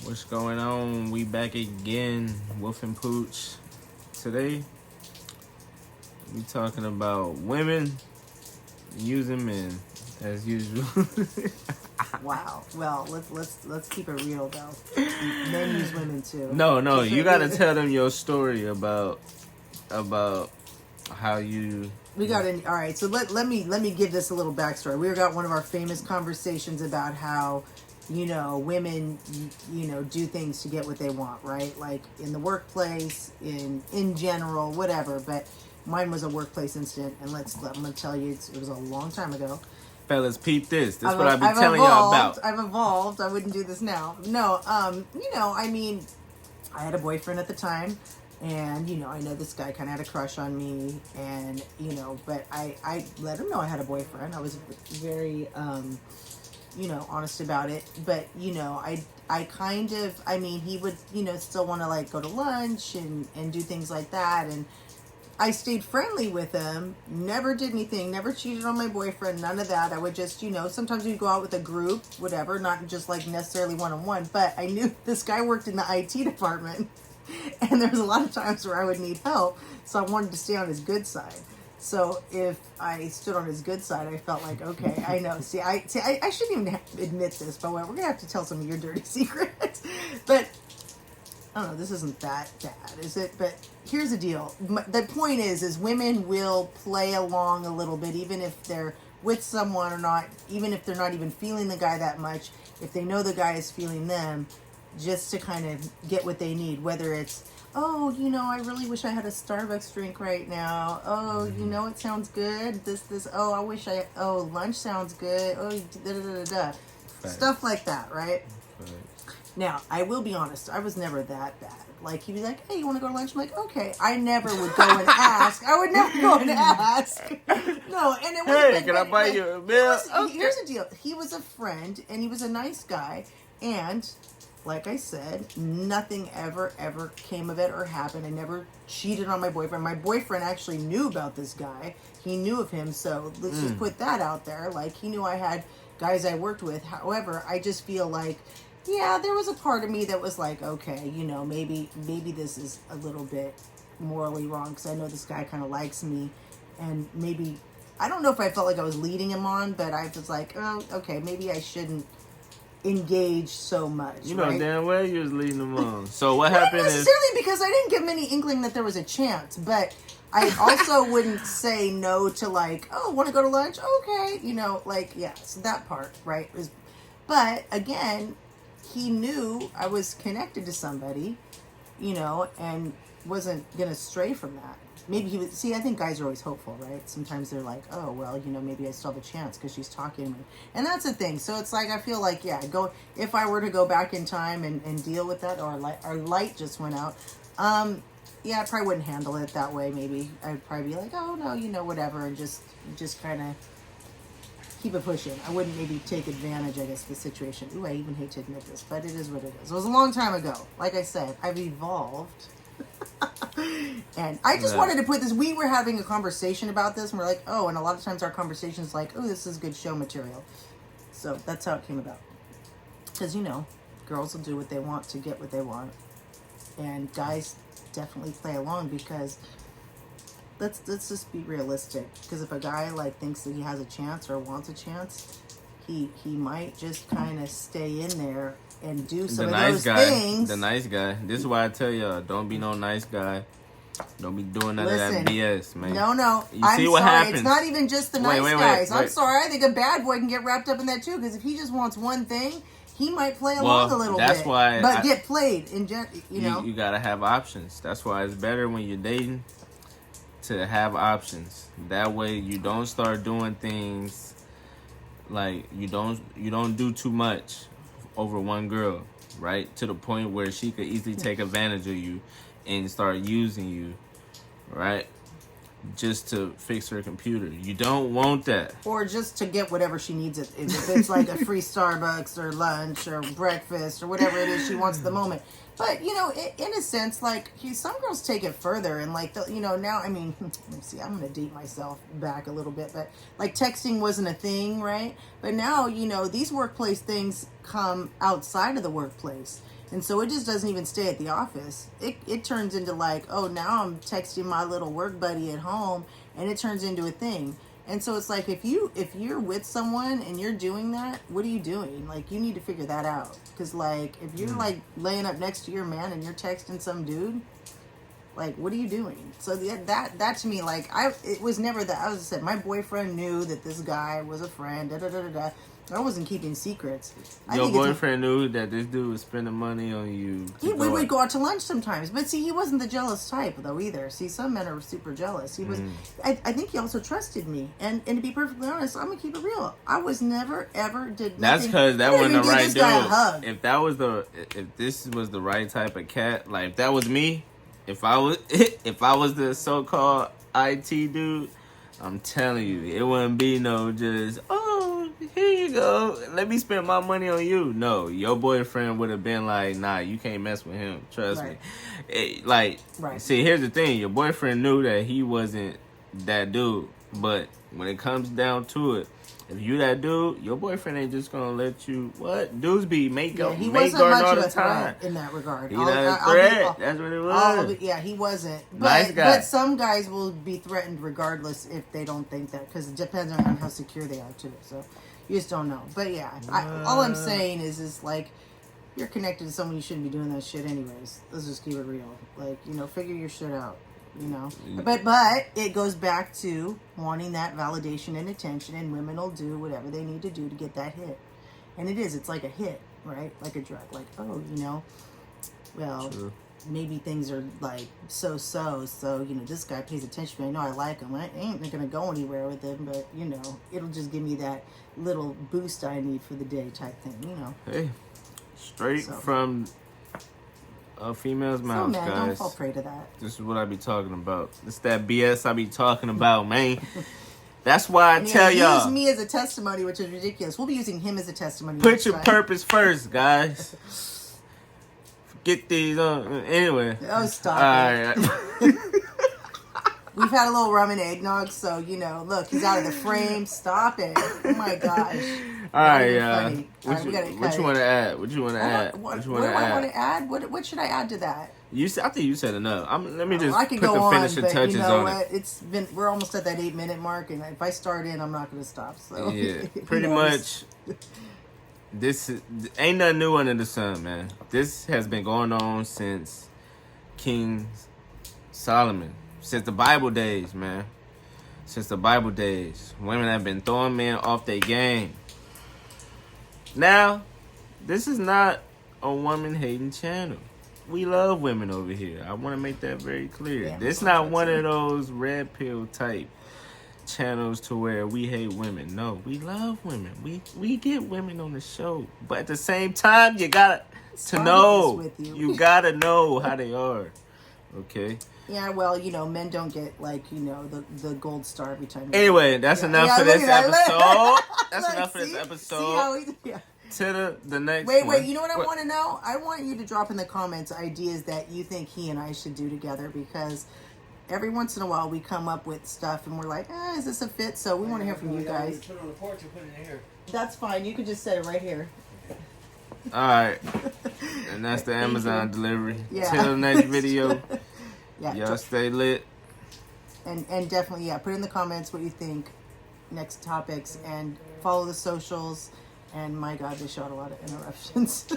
What's going on? We back again, Wolf&Pooch. Today, we talking about women using men, as usual. Wow. Well, let's keep it real though. Men use women too. No, you gotta tell them your story about how you. We got in. All right. So let me give this a little backstory. We got one of our famous conversations about how, women, do things to get what they want, right? Like in the workplace, in general, whatever. But mine was a workplace incident, and I'm gonna tell you, it was a long time ago. Fellas, peep this. This is what I've been telling y'all about. I've evolved. I wouldn't do this now. No, I mean, I had a boyfriend at the time, and, I know this guy kind of had a crush on me, and, but I let him know I had a boyfriend. I was very, honest about it. But, I kind of, I mean, he would, still want to, like, go to lunch and do things like that, and I stayed friendly with him, never did anything, never cheated on my boyfriend, none of that. I would just, sometimes we'd go out with a group, whatever, not just like necessarily one-on-one, but I knew this guy worked in the IT department, and there was a lot of times where I would need help, so I wanted to stay on his good side. So if I stood on his good side, I felt like, okay, I know. See, I shouldn't even admit this, but we're going to have to tell some of your dirty secrets. But I don't know, this isn't that bad, is it? But here's the deal. The point is women will play along a little bit, even if they're with someone or not, even if they're not even feeling the guy that much, if they know the guy is feeling them, just to kind of get what they need, whether it's, oh, I really wish I had a Starbucks drink right now. Oh, it sounds good. Oh, lunch sounds good. Oh, da-da-da-da-da. Stuff like that, right? Now, I will be honest, I was never that bad. Like, he'd be like, hey, you want to go to lunch? I'm like, okay. I never would go and ask. I would never go and ask. No, and it was Hey, can I buy you a meal? Okay. Here's the deal. He was a friend, and he was a nice guy, and like I said, nothing ever came of it or happened. I never cheated on my boyfriend. My boyfriend actually knew about this guy. He knew of him, so let's just put that out there. Like, he knew I had guys I worked with. However, I just feel like, yeah, there was a part of me that was like, okay, maybe this is a little bit morally wrong, because I know this guy kind of likes me, and maybe, I don't know if I felt like I was leading him on, but I was like, oh, okay, maybe I shouldn't engage so much. Right? Damn well you was leading them on. So what happened Not necessarily because I didn't give him any inkling that there was a chance, but I also wouldn't say no to, like, oh, want to go to lunch? Okay. So that part, right? But again, he knew I was connected to somebody, and wasn't going to stray from that. Maybe he would see. I think guys are always hopeful, right? Sometimes they're like, oh, well, maybe I still have a chance because she's talking to me. And that's the thing. So it's like, I feel like, yeah, if I were to go back in time and deal with that, or our light just went out, yeah, I probably wouldn't handle it that way. Maybe I'd probably be like, oh, no, whatever. And just kind of keep it pushing. I wouldn't maybe take advantage, I guess, of the situation. Ooh, I even hate to admit this, but it is what it is. It was a long time ago. Like I said, I've evolved. And I just wanted to put this, we were having a conversation about this, and we're like, oh, and a lot of times our conversation is like, oh, this is good show material. So that's how it came about. Because, girls will do what they want to get what they want. And guys definitely play along, because let's just be realistic. Because if a guy, like, thinks that he has a chance or wants a chance, he might just kind of stay in there and do some of those things. The nice guy. This is why I tell y'all, don't be no nice guy. Don't be doing none of that BS, man. No. You see what happens? It's not even just the nice guys. I'm sorry. I think a bad boy can get wrapped up in that too, because if he just wants one thing, he might play along a little bit. That's why. But get played in You gotta have options. That's why it's better when you're dating to have options. That way you don't start doing things like you don't do too much over one girl, right? To the point where she could easily take advantage of you and start using you, right? just to fix her computer. You don't want that. Or just to get whatever she needs. If it's like a free Starbucks or lunch or breakfast or whatever it is she wants at the moment. But, you know, in a sense, like, some girls take it further. And, like, you know, now, I mean, let me see, I'm going to date myself back a little bit. But, like, texting wasn't a thing, right? But now, you know, these workplace things come outside of the workplace. And so it just doesn't even stay at the office. It turns into, like, oh, now I'm texting my little work buddy at home. And it turns into a thing. And so it's like, if you're with someone and you're doing that, what are you doing? Like, you need to figure that out. Because, like, if you're, like, laying up next to your man and you're texting some dude, like, what are you doing? So that to me, like, it was never that. I said, my boyfriend knew that this guy was a friend, da-da-da-da-da. I wasn't keeping secrets. Your boyfriend knew that this dude was spending money on you. We would go out to lunch sometimes. But see, he wasn't the jealous type, though, either. See, some men are super jealous. He was. I think he also trusted me. And to be perfectly honest, I'm going to keep it real. I was never, ever did nothing. That's because that wasn't the right dude. If this was the right type of cat, like, if that was me, if I was the so-called IT dude, I'm telling you, it wouldn't be no just, oh, here you go, let me spend my money on you. No, your boyfriend would have been like, nah, you can't mess with him. Trust me. See, here's the thing. Your boyfriend knew that he wasn't that dude. But when it comes down to it, if you that dude, your boyfriend ain't just gonna let you. What dudes be make guard all the time in that regard. He's not a threat. That's what it was. He wasn't. Nice guy. But some guys will be threatened regardless if they don't think that, because it depends on how secure they are to it. So you just don't know. But yeah, all I'm saying is like, you're connected to someone, you shouldn't be doing that shit anyways. Let's just keep it real. Like, you know, figure your shit out. You know, but it goes back to wanting that validation and attention, and women will do whatever they need to do to get that hit. And it's like a hit, right? Like a drug. Like, oh, you know, well, True. Maybe things are like so, you know, this guy pays attention to me. I know I like him. I ain't going to go anywhere with him, but, you know, it'll just give me that little boost I need for the day type thing, you know. Hey, straight from a female's mouth, man, guys. Don't fall prey to that. This is what I be talking about. It's that BS I be talking about, man. That's why I tell y'all. Use me as a testimony, which is ridiculous. We'll be using him as a testimony. Put your purpose first, guys. Get these on. Anyway. Oh, stop it. We've had a little rum and eggnog, so, you know, look, he's out of the frame. Stop it. Oh, my gosh. All right, yeah. What you want to add? What you want to add? What do I want to add? What should I add to that? I think you said enough. Let me just I could put the finishing touches you know on it. We're almost at that 8-minute mark, and if I start in, I'm not going to stop. So yeah, pretty much. This ain't nothing new under the sun, man. This has been going on since King Solomon, since the Bible days, man. Since the Bible days, women have been throwing men off their game. Now, this is not a woman-hating channel. We love women over here. I want to make that very clear. Yeah, this is not one of those red pill type channels to where we hate women. No, we love women. We get women on the show. But at the same time, you gotta know. You gotta know how they are. Okay? Yeah, well, you know, men don't get, like, you know, the gold star every time. Anyway, that's enough for this episode. That's enough for this episode. To the next one. Wait, you know what I want to know? I want you to drop in the comments ideas that you think he and I should do together, because every once in a while we come up with stuff and we're like, is this a fit? So we want to hear from you guys. Put it on the porch or put it in here. That's fine. You can just set it right here. All right. And that's the Amazon delivery. Yeah. Till the next video. Yeah. Y'all stay lit. And definitely, put in the comments what you think, next topics, and follow the socials. And my God, they showed a lot of interruptions.